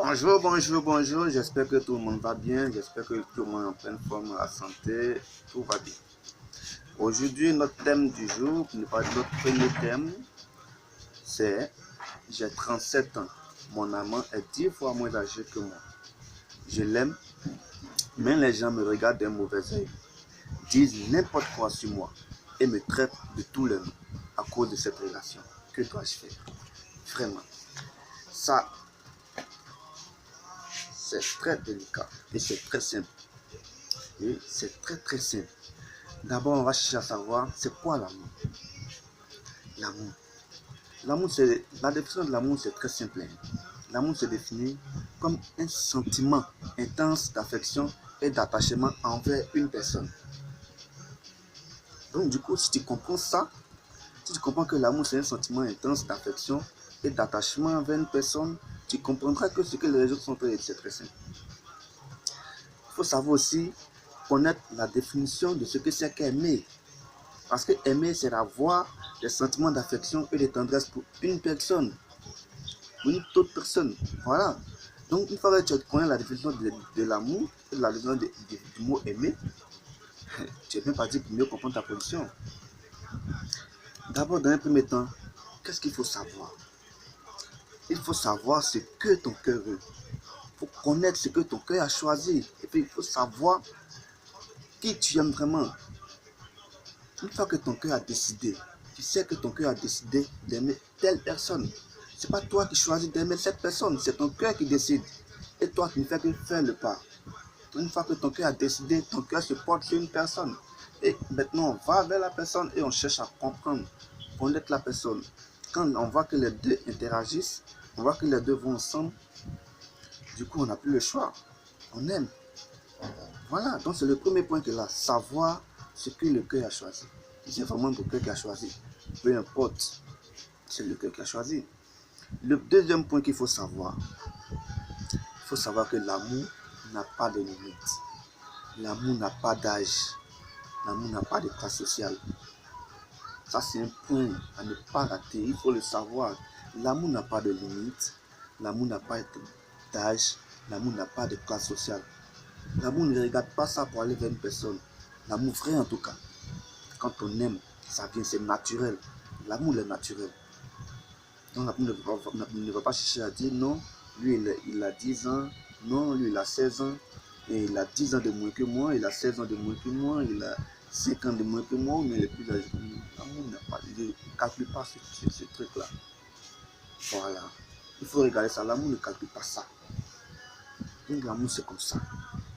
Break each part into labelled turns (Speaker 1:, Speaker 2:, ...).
Speaker 1: Bonjour. J'espère que tout le monde va bien. J'espère que tout le monde est en pleine forme, la santé, tout va bien. Aujourd'hui, notre thème du jour, notre premier thème, c'est j'ai 37 ans. Mon amant est 10 fois moins âgé que moi. Je l'aime, mais les gens me regardent d'un mauvais œil, disent n'importe quoi sur moi et me traitent de tous les noms à cause de cette relation. Que dois-je faire? Vraiment. Ça, c'est très délicat et c'est très simple. Et c'est très simple. D'abord, on va chercher à savoir c'est quoi l'amour. La définition de l'amour, c'est très simple. L'amour se définit comme un sentiment intense d'affection et d'attachement envers une personne. Donc, du coup, si tu comprends ça, si tu comprends que l'amour, c'est un sentiment intense d'affection et d'attachement envers une personne, tu comprendras que ce que les autres sont très, c'est très simple. Il faut savoir aussi connaître la définition de ce que c'est qu'aimer. Parce que aimer, c'est avoir des sentiments d'affection et de tendresse pour une personne, pour une autre personne. Voilà. Donc, une fois que tu connais la définition de l'amour et la définition du mot aimer, tu es bien parti pour mieux comprendre ta position. D'abord, dans un premier temps, qu'est-ce qu'il faut savoir? Il faut savoir ce que ton cœur veut. Il faut connaître ce que ton cœur a choisi. Et puis, il faut savoir qui tu aimes vraiment. Une fois que ton cœur a décidé, tu sais que ton cœur a décidé d'aimer telle personne. Ce n'est pas toi qui choisis d'aimer cette personne, c'est ton cœur qui décide. Et toi, tu ne fais que faire le pas. Une fois que ton cœur a décidé, ton cœur se porte sur une personne. Et maintenant, on va vers la personne et on cherche à comprendre, connaître la personne. Quand on voit que les deux interagissent, on voit que les deux vont ensemble, du coup, on n'a plus le choix. On aime. Voilà, donc c'est le premier point que là, savoir ce que le cœur a choisi. C'est vraiment le cœur qui a choisi. Peu importe, c'est le cœur qui a choisi. Le deuxième point qu'il faut savoir que l'amour n'a pas de limite. L'amour n'a pas d'âge. L'amour n'a pas de classe sociale. Ça, c'est un point à ne pas rater. Il faut le savoir. L'amour n'a pas de limite. L'amour n'a pas d'âge. L'amour n'a pas de classe sociale. L'amour ne regarde pas ça pour aller vers une personne. L'amour vrai en tout cas. Quand on aime, ça vient, c'est naturel. L'amour est naturel. Donc l'amour ne va pas chercher à dire non, lui il a 10 ans, non, lui il a 16 ans, et il a 10 ans de moins que moi, il a 16 ans de moins que moi, il a 5 ans de moins que moi, mais il est plus âgé que moi. L'amour n'a pas, il ne calcule pas ce truc-là. Voilà. Il faut regarder ça, l'amour ne calcule pas ça. Donc l'amour c'est comme ça.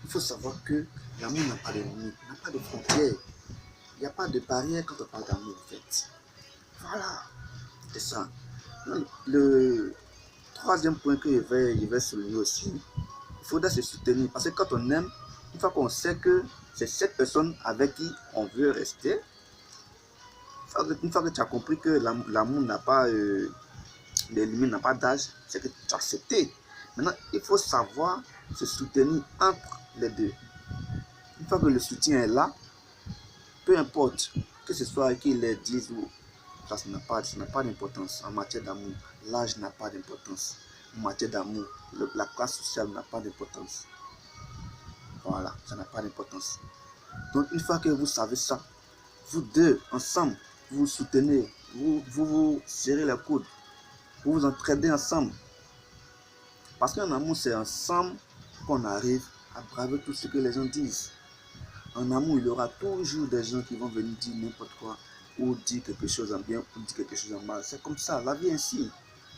Speaker 1: Il faut savoir que l'amour n'a pas de limite, n'a pas de frontières. Il n'y a pas de barrière quand on parle d'amour en fait. Voilà. C'est ça. Le troisième point que je vais souligner aussi, il faudra se soutenir. Parce que quand on aime, une fois qu'on sait que c'est cette personne avec qui on veut rester, une fois que tu as compris que l'amour n'a pas de limite, n'a pas d'âge, c'est que tu as accepté. Maintenant, il faut savoir se soutenir entre les deux. Une fois que le soutien est là, peu importe que ce soit qui les dise ou ça n'a pas d'importance en matière d'amour. L'âge n'a pas d'importance. En matière d'amour, la classe sociale n'a pas d'importance. Voilà, ça n'a pas d'importance. Donc une fois que vous savez ça, vous deux, ensemble, vous vous soutenez, vous serrez les coudes, vous vous entraidez ensemble. Parce qu'en amour, c'est ensemble qu'on arrive à braver tout ce que les gens disent. En amour, il y aura toujours des gens qui vont venir dire n'importe quoi, ou dire quelque chose en bien, ou dire quelque chose en mal. C'est comme ça, la vie est ainsi.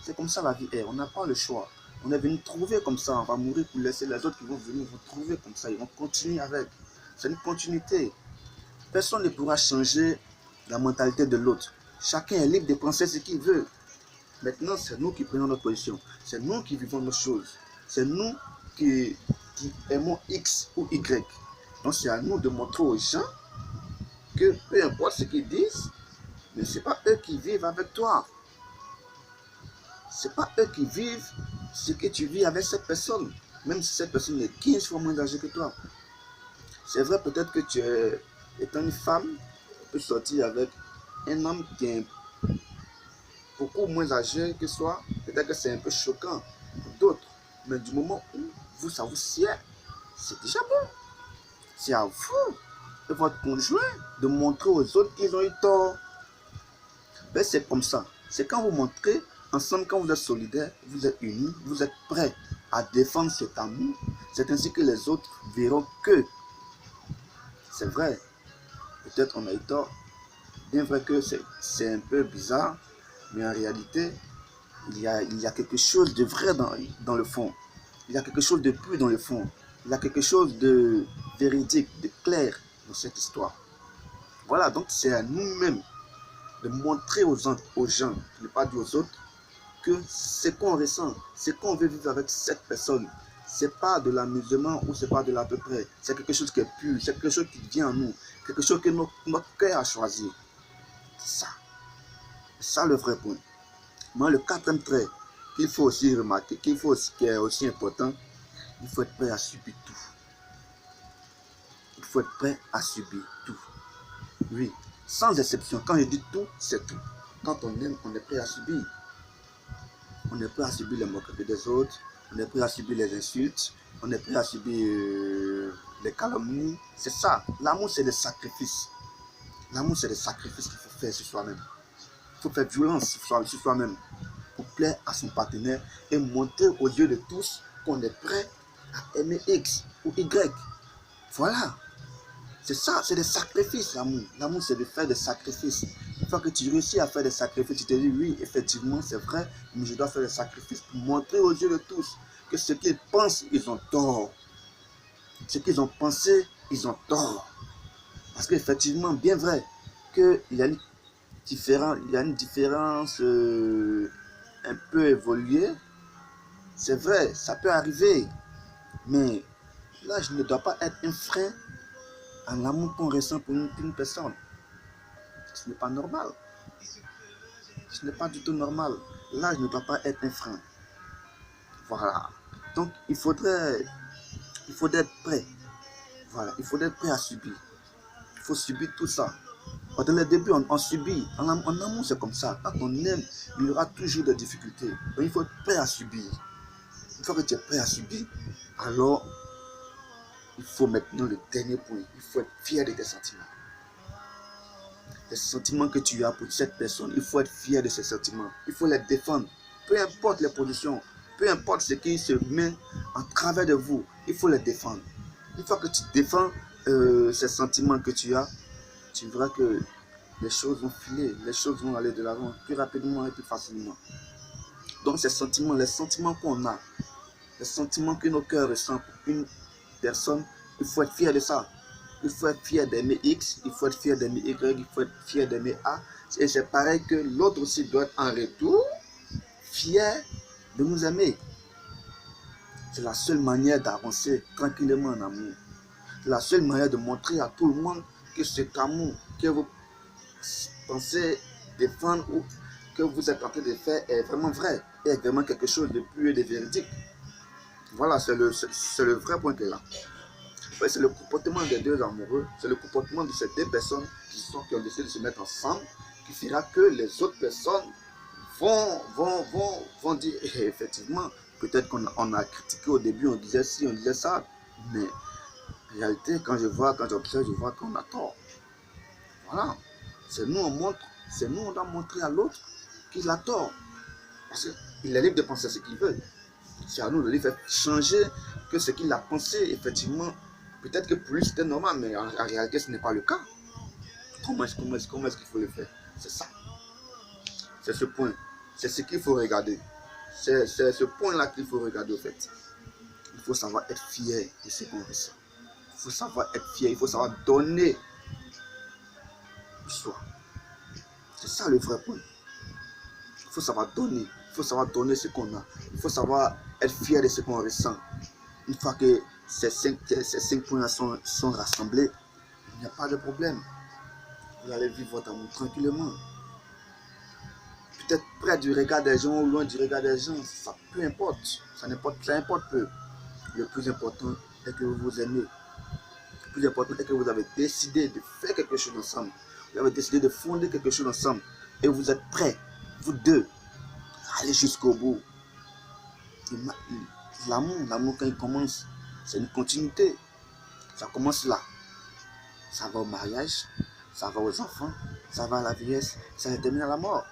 Speaker 1: C'est comme ça la vie est. On n'a pas le choix. On est venu trouver comme ça. On va mourir pour laisser les autres qui vont venir vous trouver comme ça. Ils vont continuer avec. C'est une continuité. Personne ne pourra changer la mentalité de l'autre. Chacun est libre de penser ce qu'il veut. Maintenant, c'est nous qui prenons notre position. C'est nous qui vivons nos choses. C'est nous qui aimons X ou Y. Donc, c'est à nous de montrer aux gens que peu importe ce qu'ils disent, mais ce n'est pas eux qui vivent avec toi. Ce n'est pas eux qui vivent ce que tu vis avec cette personne, même si cette personne est 15 fois moins âgée que toi. C'est vrai, peut-être que tu es, étant une femme, tu peux sortir avec un homme qui est beaucoup moins âgé que toi. Peut-être que c'est un peu choquant pour d'autres. Mais du moment où vous, ça vous sied, c'est déjà bon. C'est à vous et votre conjoint de montrer aux autres qu'ils ont eu tort. Ben, c'est comme ça. C'est quand vous montrez ensemble, quand vous êtes solidaires, vous êtes unis, vous êtes prêts à défendre cet amour. C'est ainsi que les autres verront que c'est vrai. Peut-être on a eu tort. Bien vrai que c'est un peu bizarre, mais en réalité, il y a quelque chose de vrai dans le fond. Il y a quelque chose de pur dans le fond. Il y a quelque chose de véridique, de clair dans cette histoire. Voilà, donc c'est à nous-mêmes de montrer aux gens, ne pas dire aux autres, que ce qu'on ressent, ce qu'on veut vivre avec cette personne, c'est pas de l'amusement ou c'est pas de l'à peu près. C'est quelque chose qui est pur, c'est quelque chose qui vient en nous, quelque chose que notre cœur a choisi. C'est ça. C'est ça le vrai point. Mais le quatrième trait qu'il faut aussi remarquer, qui est aussi important, il faut être prêt à subir tout. Il faut être prêt à subir tout. Oui, sans exception. Quand je dis tout, c'est tout. Quand on aime, on est prêt à subir. On est prêt à subir les moqueries des autres, on est prêt à subir les insultes, on est prêt à subir les calomnies. C'est ça. L'amour, c'est des sacrifices. L'amour, c'est des sacrifices qu'il faut faire sur soi-même. Il faut faire violence sur soi-même pour plaire à son partenaire et montrer aux yeux de tous qu'on est prêt à aimer X ou Y. Voilà. C'est ça, c'est des sacrifices, l'amour. L'amour, c'est de faire des sacrifices. Une fois que tu réussis à faire des sacrifices, tu te dis, oui, effectivement, c'est vrai, mais je dois faire des sacrifices pour montrer aux yeux de tous que ce qu'ils pensent, ils ont tort. Ce qu'ils ont pensé, ils ont tort. Parce qu'effectivement, bien vrai, qu'il y a une différence un peu évoluée. C'est vrai, ça peut arriver. Mais là, je ne dois pas être un frein à l'amour qu'on ressent pour une personne. Ce n'est pas normal. Ce n'est pas du tout normal. Là, je ne dois pas être un frein. Voilà. Donc, il faudrait être prêt. Voilà. Il faudrait être prêt à subir. Il faut subir tout ça. Dans le début, on subit. En amour, c'est comme ça. Quand on aime, il y aura toujours des difficultés. Donc, il faut être prêt à subir. Une fois que tu es prêt à subir, alors, il faut maintenant le dernier point. Il faut être fier de tes sentiments. Les sentiments que tu as pour cette personne, il faut être fier de ces sentiments. Il faut les défendre. Peu importe les positions, peu importe ce qui se met en travers de vous, il faut les défendre. Une fois que tu défends ces sentiments que tu as, tu verras que les choses vont filer, les choses vont aller de l'avant plus rapidement et plus facilement. Donc ces sentiments, les sentiments qu'on a, les sentiments que nos cœurs ressentent pour une personne, il faut être fier de ça. Il faut être fier d'aimer X, il faut être fier d'aimer Y, il faut être fier d'aimer A. Et c'est pareil que l'autre aussi doit être en retour fier de nous aimer. C'est la seule manière d'avancer tranquillement en amour. C'est la seule manière de montrer à tout le monde que cet amour que vous pensez défendre ou que vous êtes en train de faire est vraiment vrai, est vraiment quelque chose de pur et de véridique. Voilà, c'est le vrai point qui est là. C'est le comportement des deux amoureux, c'est le comportement de ces deux personnes qui ont décidé de se mettre ensemble qui fera que les autres personnes vont dire effectivement, peut-être qu'on a critiqué au début, on disait ci, on disait ça, mais en réalité, quand j'observe, je vois qu'on a tort. Voilà. C'est nous, on doit montrer à l'autre qu'il a tort. Parce qu'il est libre de penser ce qu'il veut. C'est à nous de lui faire changer que ce qu'il a pensé, effectivement, peut-être que pour lui c'était normal, mais en réalité ce n'est pas le cas. Comment est-ce qu'il faut le faire? C'est ça. C'est ce point. C'est ce qu'il faut regarder. C'est ce point-là qu'il faut regarder au fait. Il faut savoir être fier de ce qu'on ressent. Il faut savoir être fier, il faut savoir donner du soi. C'est ça le vrai point. Il faut savoir donner. Il faut savoir donner ce qu'on a. Il faut savoir être fier de ce qu'on ressent. Une fois que ces cinq points sont rassemblés, il n'y a pas de problème. Vous allez vivre votre amour tranquillement. Peut-être près du regard des gens ou loin du regard des gens, ça peu importe. Ça importe peu. Le plus important est que vous vous aimez. Le plus important est que vous avez décidé de faire quelque chose ensemble. Vous avez décidé de fonder quelque chose ensemble. Et vous êtes prêts, vous deux, à aller jusqu'au bout. L'amour quand il commence, c'est une continuité. Ça commence là. Ça va au mariage, ça va aux enfants, ça va à la vieillesse, ça termine à la mort.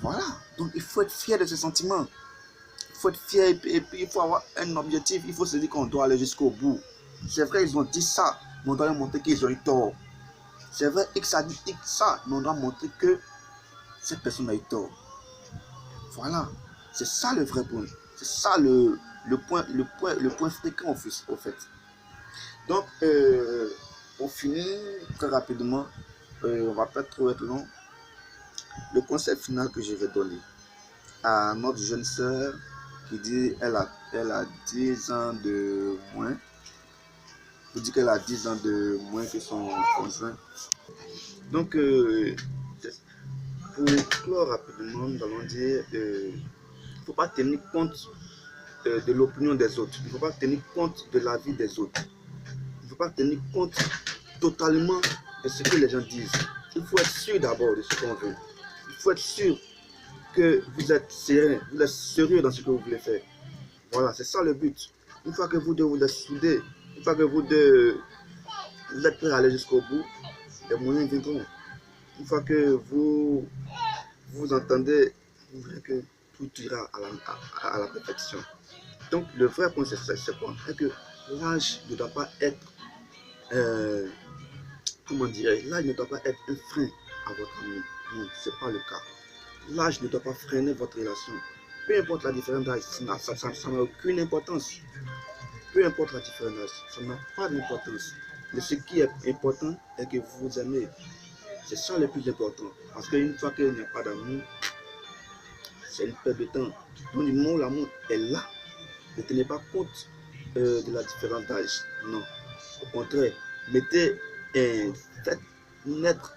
Speaker 1: Voilà. Donc il faut être fier de ce sentiment. Il faut être fier et puis il faut avoir un objectif. Il faut se dire qu'on doit aller jusqu'au bout. C'est vrai, ils ont dit ça, mais on doit leur montrer qu'ils ont eu tort. C'est vrai, X a dit X ça, mais on doit montrer que cette personne a eu tort. Voilà. C'est ça le vrai point. C'est ça le point fréquent au fait. Donc, on finit très rapidement. On va pas trop être long. Le conseil final que je vais donner à notre jeune sœur qui dit elle a 10 ans de moins. Vous dites qu'elle a 10 ans de moins que son conjoint. Donc, pour clore rapidement, nous allons dire il ne faut pas tenir compte de l'opinion des autres. Il ne faut pas tenir compte de l'avis des autres. Il ne faut pas tenir compte totalement de ce que les gens disent. Il faut être sûr d'abord de ce qu'on veut. Il faut être sûr que vous êtes serein, vous êtes sérieux dans ce que vous voulez faire. Voilà, c'est ça le but. Une fois que vous deux vous êtes soudés, une fois que vous deux vous êtes prêts à aller jusqu'au bout, les moyens viendront. Une fois que vous entendez, vous verrez que tout ira à la perfection. Donc le vrai point c'est quoi? C'est que l'âge ne doit pas être comment dirais-je, l'âge ne doit pas être un frein à votre amour. Non, ce n'est pas le cas. L'âge ne doit pas freiner votre relation. Peu importe la différence d'âge, ça n'a aucune importance. Peu importe la différence d'âge, ça n'a pas d'importance. Mais ce qui est important est que vous vous aimez. C'est ça le plus important. Parce qu'une fois qu'il n'y a pas d'amour, c'est une perte de temps. Donc du moment où l'amour est là, ne tenez pas compte de la différence d'âge. Non. Au contraire, faites naître,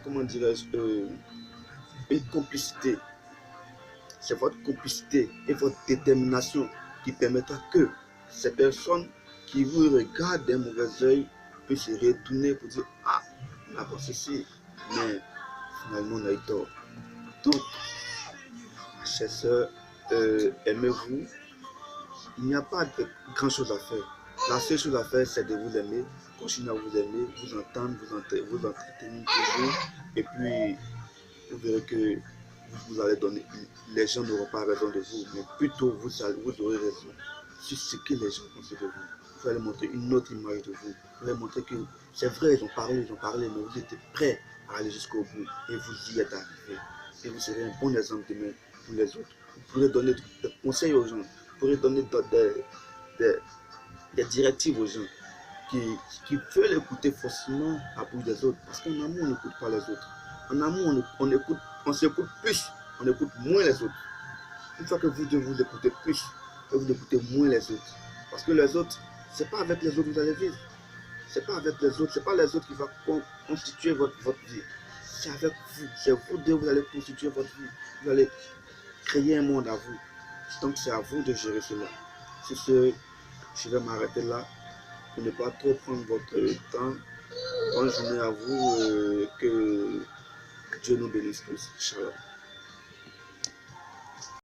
Speaker 1: comment dirais-je, une complicité. C'est votre complicité et votre détermination qui permettra que ces personnes qui vous regardent d'un mauvais œil puissent se retourner pour dire ah, on a pensé ceci, mais finalement on a eu tort. Donc, chers sœurs, aimez-vous. Il n'y a pas de grand chose à faire. La seule chose à faire, c'est de vous aimer, continuer à vous aimer, vous entendre, vous entretenir toujours, et puis vous verrez que vous allez donner, les gens n'auront pas raison de vous, mais plutôt vous aurez raison sur ce que les gens pensent de vous. Vous allez montrer une autre image de vous. Vous allez montrer que c'est vrai, ils ont parlé, mais vous étiez prêts à aller jusqu'au bout et vous y êtes arrivé. Et vous serez un bon exemple demain pour les autres. Vous pourrez donner des conseils aux gens, vous pourrez donner des directives aux gens qui veulent écouter forcément la bouche des autres. Parce qu'en amour, on n'écoute pas les autres. En amour, on s'écoute plus, on écoute moins les autres. Une fois que vous devez vous écouter plus, et vous écoutez moins les autres. Parce que les autres, c'est pas avec les autres que vous allez vivre. C'est pas avec les autres, c'est pas les autres qui vont constituer votre vie. C'est avec vous, c'est vous deux, vous allez constituer votre vie. Vous allez créer un monde à vous. Donc c'est à vous de gérer cela. Sur ce, je vais m'arrêter là pour ne pas trop prendre votre temps. Bonne journée à vous, que Dieu nous bénisse tous. Shalom.